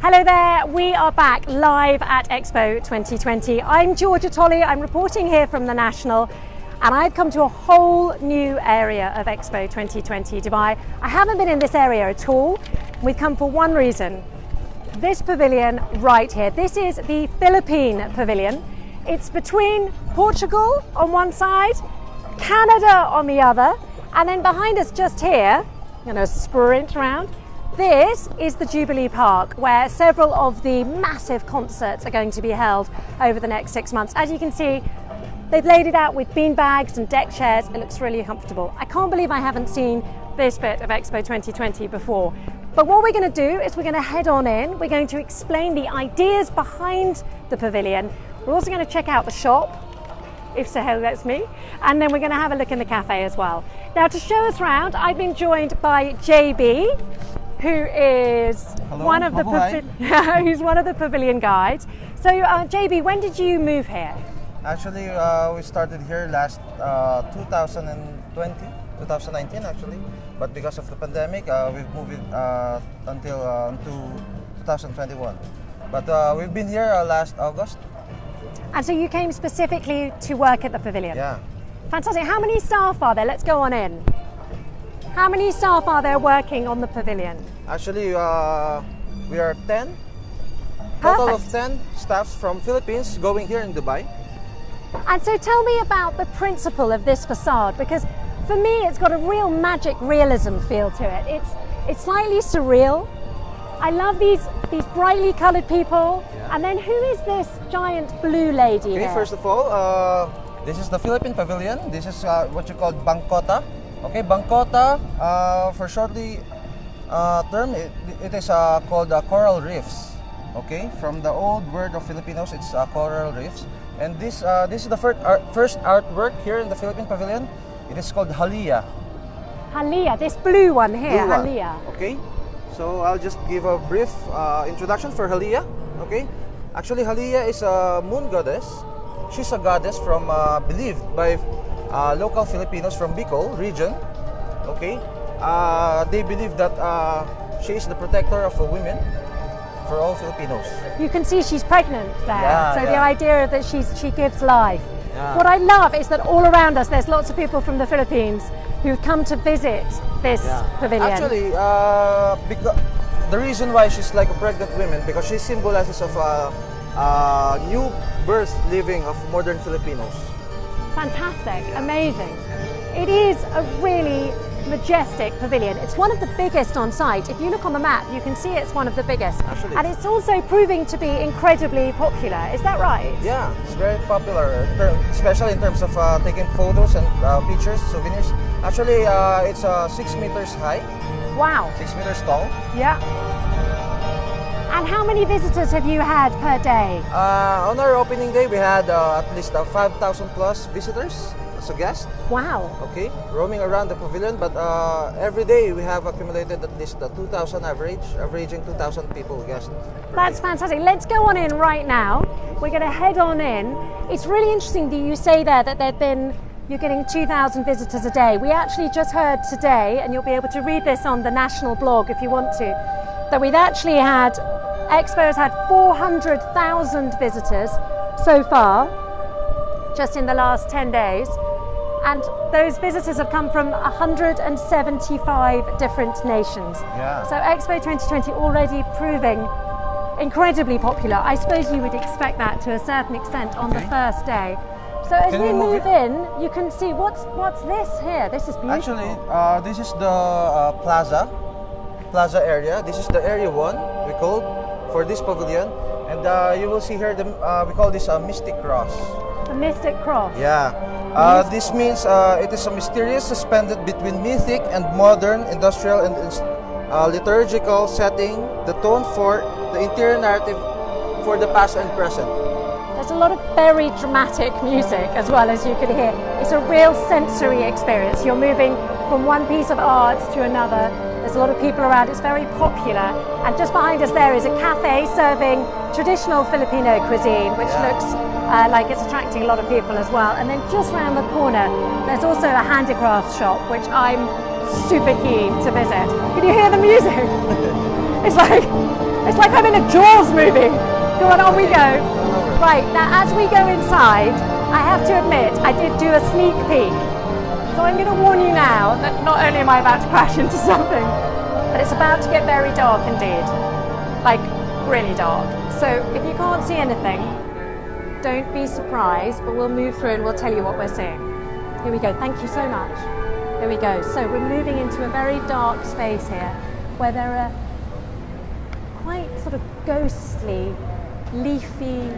Hello there, we are back live at Expo 2020. I'm Georgia Tolley, I'm reporting here from the National, and I've come to a whole new area of Expo 2020 Dubai. I haven't been in this area at all. We've come for one reason. This pavilion right here. This is the Philippine Pavilion. It's between Portugal on one side, Canada on the other, and then behind us just here, I'm going to sprint around. This is the Jubilee Park, where several of the massive concerts are going to be held over the next 6 months. As you can see, they've laid it out with beanbags and deck chairs. It looks really comfortable. I can't believe I haven't seen this bit of Expo 2020 before. But what we're going to do is we're going to head on in. We're going to explain the ideas behind the pavilion. We're also going to check out the shop, if Sahel lets me, and then we're going to have a look in the cafe as well. Now, to show us around, I've been joined by JB, who is one of the who's one of the pavilion guides. So, JB, when did you move here? Actually, we started here last 2019 actually, but because of the pandemic, we've moved it until to 2021. But we've been here last August. And so you came specifically to work at the pavilion? Yeah. Fantastic. How many staff are there? Let's go on in. How many staff are there working on the pavilion? Actually, we are 10. Perfect. Total of 10 staffs from Philippines going here in Dubai. And so tell me about the principle of this facade, because for me it's got a real magic realism feel to it. It's slightly surreal. I love these brightly coloured people. Yeah. And then who is this giant blue lady Okay, here? first of all, this is the Philippine Pavilion. This is what you call bangkota. Okay, bangkota, for shortly term, it is called coral reefs. Okay, from the old word of Filipinos, it's coral reefs. And this is the first artwork here in the Philippine Pavilion. It is called Halia. Halia, this blue one here, Blue one. Halia. Okay, so I'll just give a brief introduction for Halia. Okay, actually Halia is a moon goddess. She's a goddess from believed by local Filipinos from Bicol region. Okay, they believe that she is the protector of women for all Filipinos. You can see she's pregnant there. Yeah, so yeah. the idea that she gives life. Yeah. What I love is that all around us there's lots of people from the Philippines who've come to visit this pavilion. Actually, because the reason why she's like a pregnant woman, because she symbolizes of a new birth living of modern Filipinos. Fantastic, amazing. It is a really majestic pavilion. It's one of the biggest on site. If you look on the map, you can see it's one of the biggest. Actually. And it's also proving to be incredibly popular. Is that right? Yeah, it's very popular, especially in terms of taking photos and pictures, souvenirs. Actually, it's 6 meters high. Wow. 6 meters tall. Yeah. And how many visitors have you had per day? On our opening day, we had at least 5,000 plus visitors as a guest. Wow. Okay, roaming around the pavilion, but every day we have accumulated at least 2,000 averaging 2,000 people guests. That's fantastic. Let's go on in right now. We're going to head on in. It's really interesting that you say there that you're getting 2,000 visitors a day. We actually just heard today, and you'll be able to read this on the National blog if you want to, that we've actually had, Expo has had 400,000 visitors so far, just in the last 10 days. And those visitors have come from 175 different nations. Yeah. So Expo 2020 already proving incredibly popular. I suppose you would expect that to a certain extent on the first day. So as we move in, you can see what's this here. This is beautiful. Actually, this is the plaza area. This is the area 1 we called for this pavilion, and you will see here we call this a mystic cross. The Mystic Cross. Yeah. This means it is a mysterious suspended between mythic and modern industrial and liturgical setting, the tone for the interior narrative for the past and present. There's a lot of very dramatic music as well, as you can hear. It's a real sensory experience. You're moving from one piece of art to another. There's a lot of people around. It's very popular. And just behind us there is a cafe serving traditional Filipino cuisine, which looks like it's attracting a lot of people as well. And then just around the corner, there's also a handicraft shop, which I'm super keen to visit. Can you hear the music? It's like It's like I'm in a Jaws movie. Go on we go. Right, now as we go inside, I have to admit, I did do a sneak peek. So I'm going to warn you now that not only am I about to crash into something, but it's about to get very dark indeed. Like, really dark. So if you can't see anything, don't be surprised, but we'll move through and we'll tell you what we're seeing. Here we go, thank you so much. Here we go. So we're moving into a very dark space here, where there are quite sort of ghostly, leafy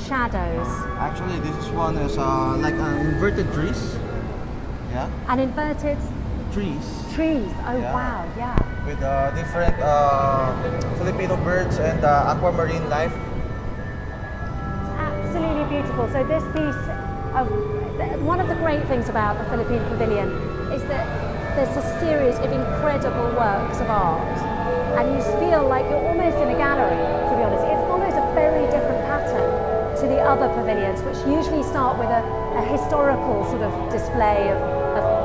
shadows. Actually, this is one is like an inverted trees. Yeah. And inverted Trees. trees. Oh Yeah. wow, yeah. With different Filipino birds and aquamarine life. Absolutely beautiful. So this piece of one of the great things about the Philippine Pavilion is that there's a series of incredible works of art, and you feel like you're almost in a gallery. To be honest, it follows a very different pattern to the other pavilions, which usually start with a historical sort of display of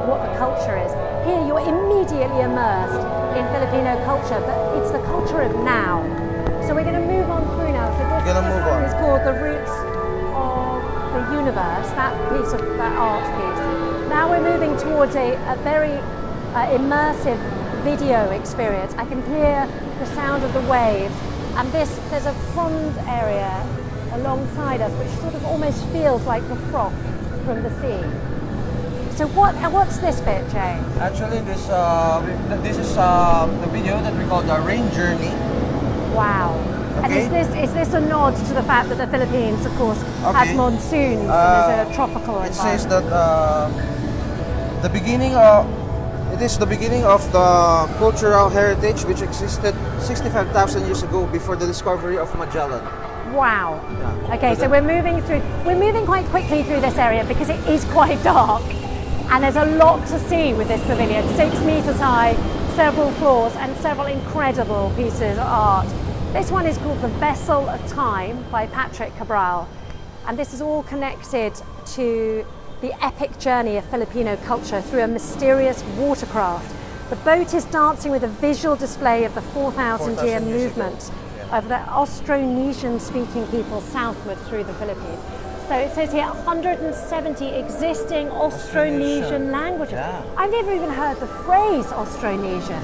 what the culture is. Here you're immediately immersed in Filipino culture, but it's the culture of now. So we're going to move on through now. So this one is called The Roots of the Universe, that piece of that art piece. Now we're moving towards a very immersive video experience. I can hear the sound of the waves, and there's a frond area alongside us, which sort of almost feels like the froth from the sea. So what's this bit, Jay? Actually, this is the video that we call the Rain Journey. Wow. Okay. And is this a nod to the fact that the Philippines, of course, has monsoons and is a tropical environment? It says that it is the beginning of the cultural heritage which existed 65,000 years ago before the discovery of Magellan. Wow. Yeah. Okay, so we're moving quite quickly through this area because it is quite dark, and there's a lot to see with this pavilion. 6 meters high, several floors, and several incredible pieces of art. This one is called The Vessel of Time by Patrick Cabral, and this is all connected to the epic journey of Filipino culture through a mysterious watercraft. The boat is dancing with a visual display of the 4,000-year movement of the Austronesian speaking people southward through the Philippines. So it says here 170 existing Austronesian languages. Yeah. I've never even heard the phrase Austronesian.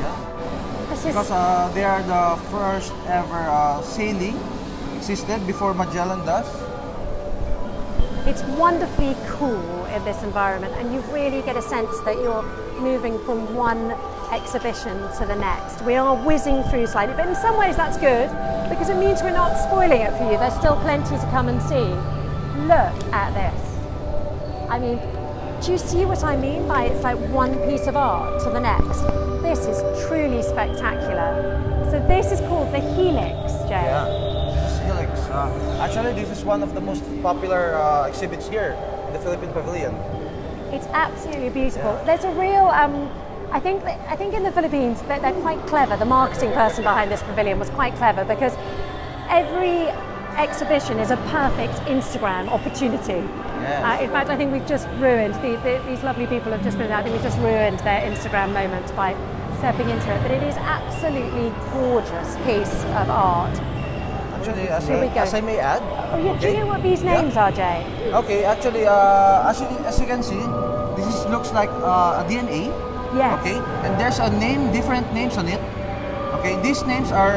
Because they are the first ever sailing existed before Magellan does. It's wonderfully cool in this environment, and you really get a sense that you're moving from one exhibition to the next. We are whizzing through slightly, but in some ways that's good because it means we're not spoiling it for you. There's still plenty to come and see. Look at this. I mean, do you see what I mean by it's like one piece of art to the next? This is truly spectacular. So this is called the Helix, Jay. Yeah, this is Helix. Actually, this is one of the most popular exhibits here in the Philippine Pavilion. It's absolutely beautiful. There's a real, I think in the Philippines they're quite clever. The marketing person behind this pavilion was quite clever because every exhibition is a perfect Instagram opportunity. Yes. In fact, I think we've just ruined, these lovely people have just been, I think we've just ruined their Instagram moment by stepping into it. But it is absolutely gorgeous piece of art. Actually, as I may add. Oh yeah, do you know what these names are, Jay? Okay, actually, as you can see, this looks like a DNA. Yeah. Okay, and there's different names on it. Okay, these names are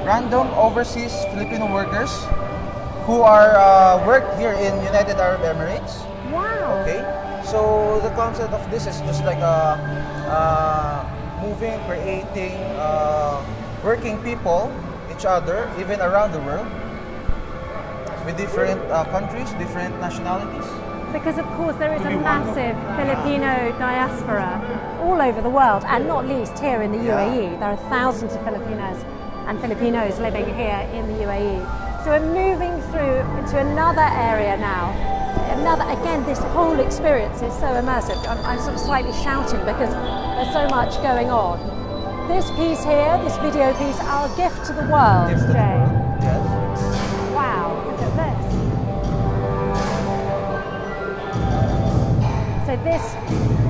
random overseas Filipino workers who are work here in United Arab Emirates. Wow. Okay, so the concept of this is just like moving, creating, working people, each other, even around the world, with different countries, different nationalities. Because of course there is a massive Filipino diaspora all over the world, and not least here in the UAE. There are thousands of Filipinos and Filipinos living here in the UAE. So we're moving through into another area now. Again, this whole experience is so immersive. I'm sort of slightly shouting because there's so much going on. This piece here, this video piece, our gift to the world, Jay. Yes. Wow, look at this. So this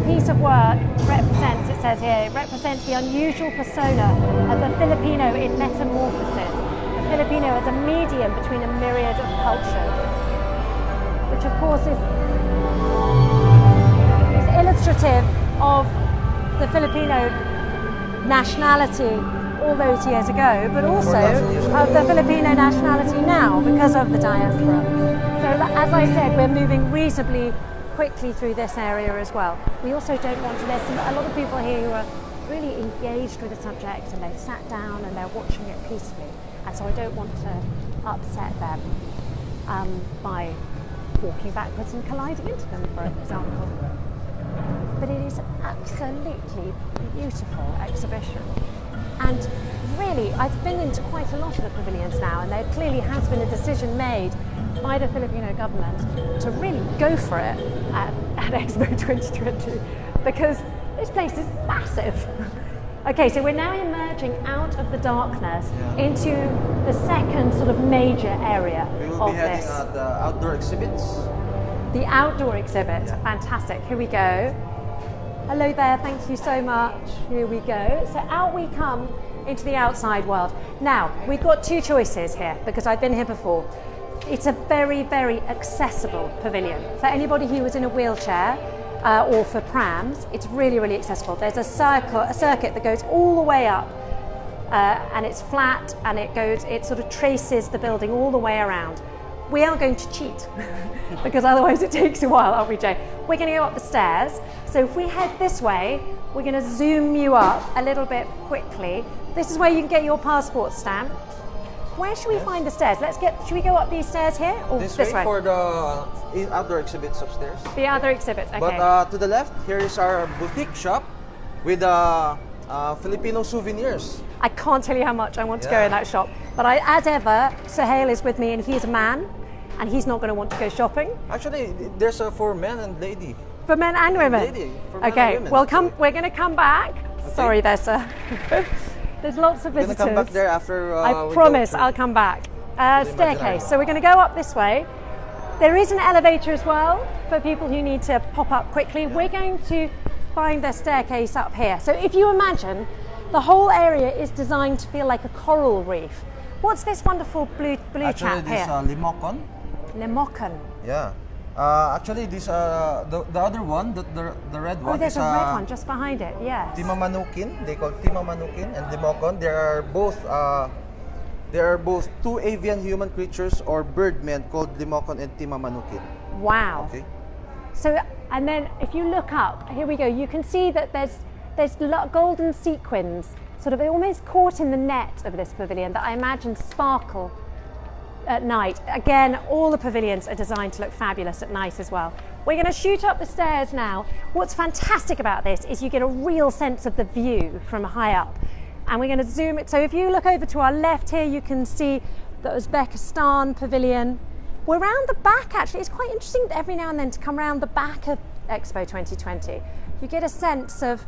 piece of work represents, it says here, it represents the unusual persona of the Filipino in metamorphosis, Filipino as a medium between a myriad of cultures, which of course is illustrative of the Filipino nationality all those years ago, but also of the Filipino nationality now because of the diaspora. So as I said, we're moving reasonably quickly through this area as well. We also don't want to, there's a lot of people here who are really engaged with the subject and they've sat down and they're watching it peacefully, and so I don't want to upset them by walking backwards and colliding into them, for example. But it is absolutely beautiful exhibition, and really I've been into quite a lot of the pavilions now, and there clearly has been a decision made by the Filipino government to really go for it at Expo 2020, because this place is massive. Okay, so we're now emerging out of the darkness into the second sort of major area of this. We will be heading at the outdoor exhibits. The outdoor exhibit, fantastic. Here we go. Hello there, thank you so much. Here we go. So out we come into the outside world. Now, we've got two choices here because I've been here before. It's a very, very accessible pavilion. For anybody who was in a wheelchair or for prams, it's really, really accessible. There's a circuit that goes all the way up and it's flat, and it sort of traces the building all the way around. We are going to cheat because otherwise it takes a while, aren't we, Jay? We're going to go up the stairs. So if we head this way, we're going to zoom you up a little bit quickly. This is where you can get your passport stamp. Where should we find the stairs? Should we go up these stairs here or this way? For the outdoor exhibits upstairs. The other exhibits, okay. But to the left, here is our boutique shop with Filipino souvenirs. I can't tell you how much I want to go in that shop. But as ever, Suhail is with me, and he's a man, and he's not going to want to go shopping. Actually, there's for men and lady. For men and women? For men and women, we're going to come back. Okay. Sorry there, sir. There's lots of visitors. We're going to come back there after I promise I'll come back. Staircase. So we're going to go up this way. There is an elevator as well for people who need to pop up quickly. We're going to find the staircase up here. So if you imagine, the whole area is designed to feel like a coral reef. What's this wonderful blue chap here? Actually, this limokon. Limokon. Yeah. Actually, this the other one, the red one. Oh, there's is, a red one just behind it. Yes. Timamanukin. They call Timamanukin and limokon. They are both two avian human creatures or birdmen called limokon and Timamanukin. Wow. Okay. So, and then if you look up, here we go. You can see that there's golden sequins, sort of almost caught in the net of this pavilion that I imagine sparkle at night. Again, all the pavilions are designed to look fabulous at night as well. We're going to shoot up the stairs now. What's fantastic about this is you get a real sense of the view from high up. And we're going to zoom it. So if you look over to our left here, you can see the Uzbekistan pavilion. We're around the back, actually. It's quite interesting every now and then to come around the back of Expo 2020. You get a sense of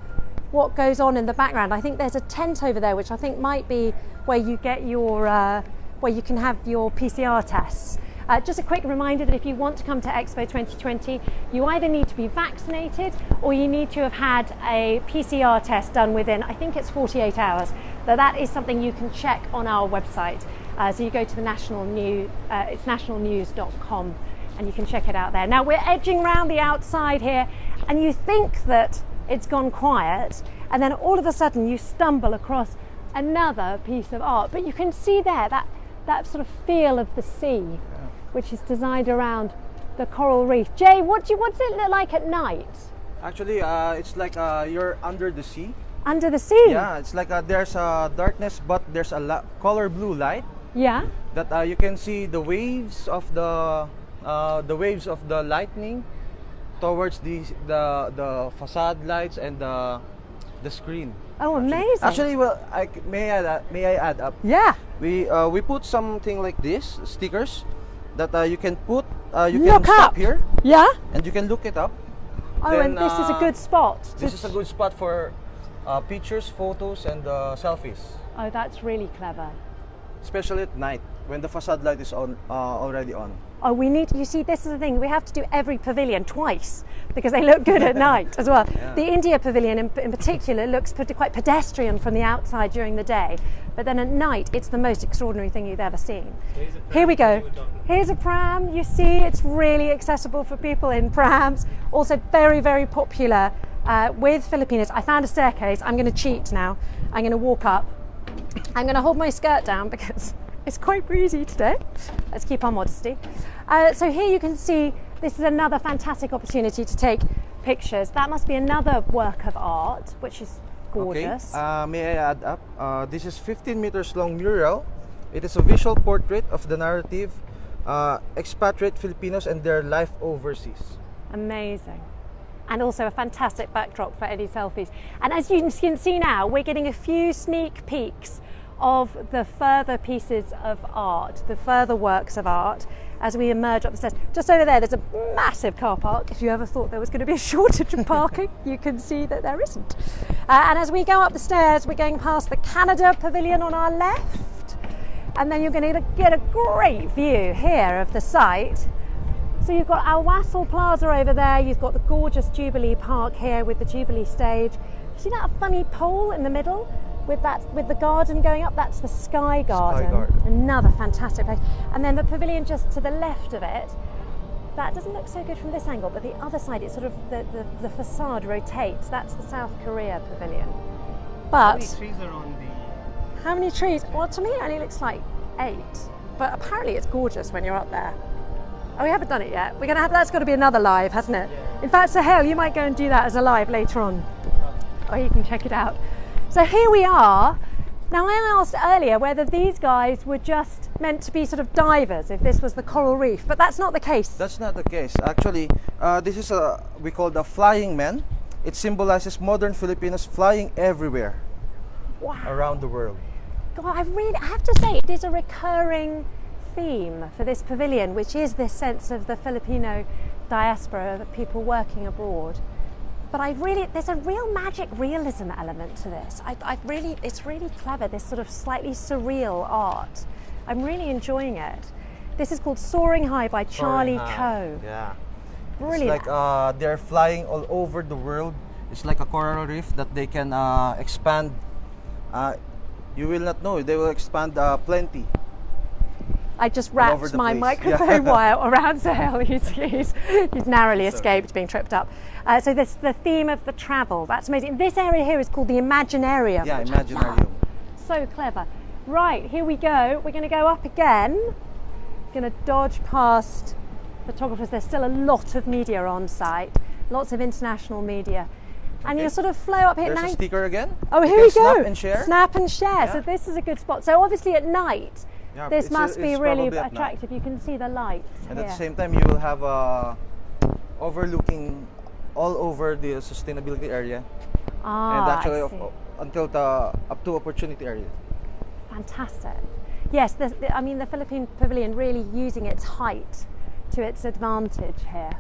what goes on in the background. I think there's a tent over there, which I think might be where you get your, where you can have your PCR tests. Just a quick reminder that if you want to come to Expo 2020, you either need to be vaccinated or you need to have had a PCR test done within, I think it's 48 hours. So that is something you can check on our website. So you go to the national news, it's nationalnews.com, and you can check it out there. Now we're edging around the outside here, and you think that it's gone quiet, and then all of a sudden you stumble across another piece of art. But you can see there that sort of feel of the sea, which is designed around the coral reef. Jay, what's it look like at night? Actually, it's like you're under the sea. Under the sea? Yeah, it's like there's a darkness, but there's a color blue light. Yeah. That you can see the waves of the lightning towards the facade lights and the screen. Oh, amazing! Actually, well, may I add up? Yeah. We put something like this, stickers, that you can put. You look can stop up here. Yeah. And you can look it up. Oh, then, and this is a good spot. This is a good spot for pictures, photos, and selfies. Oh, that's really clever. Especially at night. when the facade light is on, already on. Oh, we need, you see, this is the thing, we have to do every pavilion twice because they look good at night as well. Yeah. The India pavilion in particular looks quite pedestrian from the outside during the day, but then at night it's the most extraordinary thing you've ever seen. Here we go. Here's a pram, you see, it's really accessible for people in prams. Also very, very popular with Filipinos. I found a staircase, I'm going to cheat now. I'm going to walk up. I'm going to hold my skirt down because it's quite breezy today. Let's keep our modesty. So here you can see this is another fantastic opportunity to take pictures. That must be another work of art, which is gorgeous. Okay. May I add up? This is 15 meters long mural. It is a visual portrait of the narrative expatriate Filipinos and their life overseas. Amazing. And also a fantastic backdrop for any selfies. And as you can see now, we're getting a few sneak peeks of the further pieces of art, the further works of art, as we emerge up the stairs. Just over there, there's a massive car park. If you ever thought there was going to be a shortage of parking, you can see that there isn't. And as we go up the stairs, we're going past the Canada Pavilion on our left, and then you're going to get a great view here of the site. So you've got Al Wasl Plaza over there, you've got the gorgeous Jubilee Park here with the Jubilee stage. See that funny pole in the middle with the garden going up? That's the Sky Garden. Another fantastic place. And then the pavilion just to the left of it, that doesn't look so good from this angle, but the other side, it's sort of the facade rotates. That's the South Korea Pavilion. But how many trees are on the... How many trees? Well, to me it only looks like 8, but apparently it's gorgeous when you're up there. Oh, we haven't done it yet. We're going to have, that's got to be another live, hasn't it? Yeah. In fact, Sahel, you might go and do that as a live later on. Or you can check it out. So here we are. Now, I asked earlier whether these guys were just meant to be sort of divers, if this was the coral reef, but that's not the case. That's not the case. Actually, this is we call the flying man. It symbolizes modern Filipinos flying everywhere. Wow. Around the world. God, I have to say, it is a recurring theme for this pavilion, which is this sense of the Filipino diaspora, the people working abroad. But there's a real magic realism element to this. It's really clever, this sort of slightly surreal art. I'm really enjoying it. This is called Soaring High by Charlie Coe. Yeah. Brilliant. It's like they're flying all over the world. It's like a coral reef that they can expand. You will not know, they will expand plenty. I just wrapped my microphone wire around Sahel. He's narrowly escaped being tripped up. So this the theme of the travel. That's amazing. This area here is called the Imaginarium. Yeah, Imaginarium. So clever. Right, here we go. We're going to go up again. Going to dodge past photographers. There's still a lot of media on site. Lots of international media. And you sort of flow up here. There's a sticker again. Oh, here we go. Snap and share. Snap and share. Yeah. So this is a good spot. So obviously at night, yeah, this must be really attractive. Night. You can see the lights and here. At the same time, you will have overlooking all over the sustainability area. And actually until the up to opportunity area. Fantastic. Yes, I mean the Philippine Pavilion really using its height to its advantage here.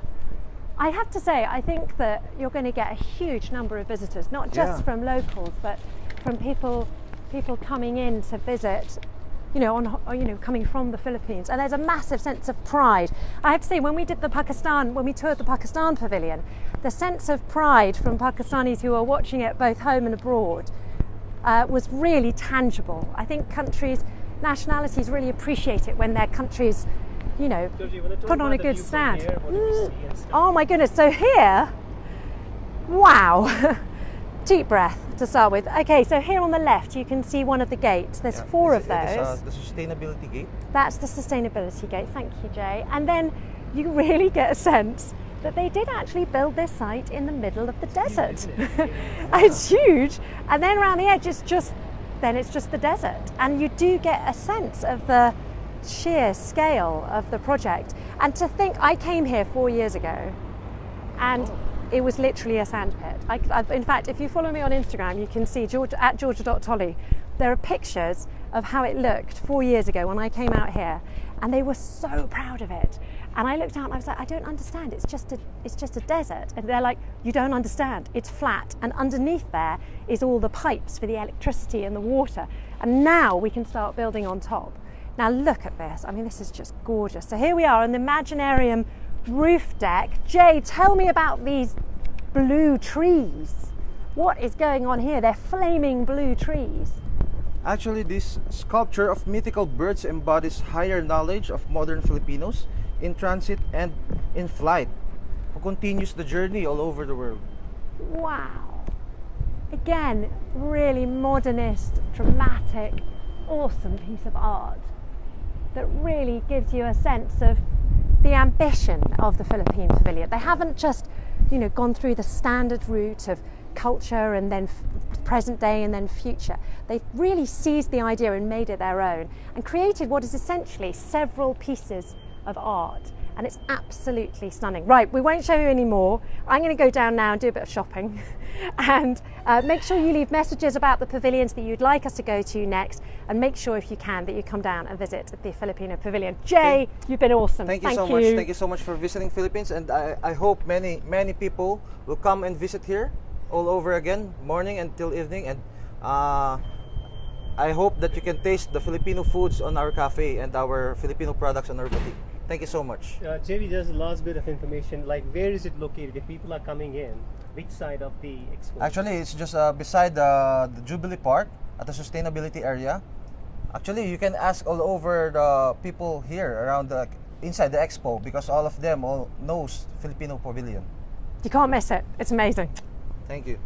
I have to say, I think that you're going to get a huge number of visitors, not just from locals, but from people coming in to visit, coming from the Philippines. And there's a massive sense of pride. I have to say, when we toured the Pakistan Pavilion, the sense of pride from Pakistanis who are watching it both home and abroad was really tangible. I think nationalities really appreciate it when their countries put on a good stand. Oh my goodness, so here, wow, deep breath to start with. Okay, so here on the left you can see one of the gates. There's 4 of those. The sustainability gate. That's the sustainability gate, thank you, Jay. And then you really get a sense that they did actually build this site in the middle of the desert. It's huge, and then around the edge it's just the desert, and you do get a sense of the sheer scale of the project. And to think, I came here 4 years ago and it was literally a sandpit. In fact, if you follow me on Instagram, you can see at Georgia.Tolly, there are pictures of how it looked 4 years ago when I came out here, and they were so proud of it. And I looked out and I was like, I don't understand, it's just a desert. And they're like, you don't understand, it's flat, and underneath there is all the pipes for the electricity and the water, and now we can start building on top. Now look at this. I mean, this is just gorgeous. So here we are on the Imaginarium roof deck. Jay, tell me about these blue trees. What is going on here? They're flaming blue trees. Actually, this sculpture of mythical birds embodies higher knowledge of modern Filipinos in transit and in flight, who continues the journey all over the world. Wow. Again, really modernist, dramatic, awesome piece of art that really gives you a sense of the ambition of the Philippine Pavilion. They haven't just, gone through the standard route of culture and then present day and then future. They've really seized the idea and made it their own and created what is essentially several pieces of art. And it's absolutely stunning. Right, we won't show you any more. I'm going to go down now and do a bit of shopping and make sure you leave messages about the pavilions that you'd like us to go to next, and make sure, if you can, that you come down and visit the Filipino Pavilion. Jay, you've been awesome. Thank you so much. Thank you so much for visiting Philippines, and I hope many people will come and visit here all over again, morning until evening, and I hope that you can taste the Filipino foods on our cafe and our Filipino products on our boutique. Thank you so much. JV, just the last bit of information, like where is it located? If people are coming in, which side of the expo? Actually, it's just beside the Jubilee Park at the sustainability area. Actually, you can ask all over the people here around inside the expo, because all of them all knows Filipino Pavilion. You can't miss it. It's amazing. Thank you.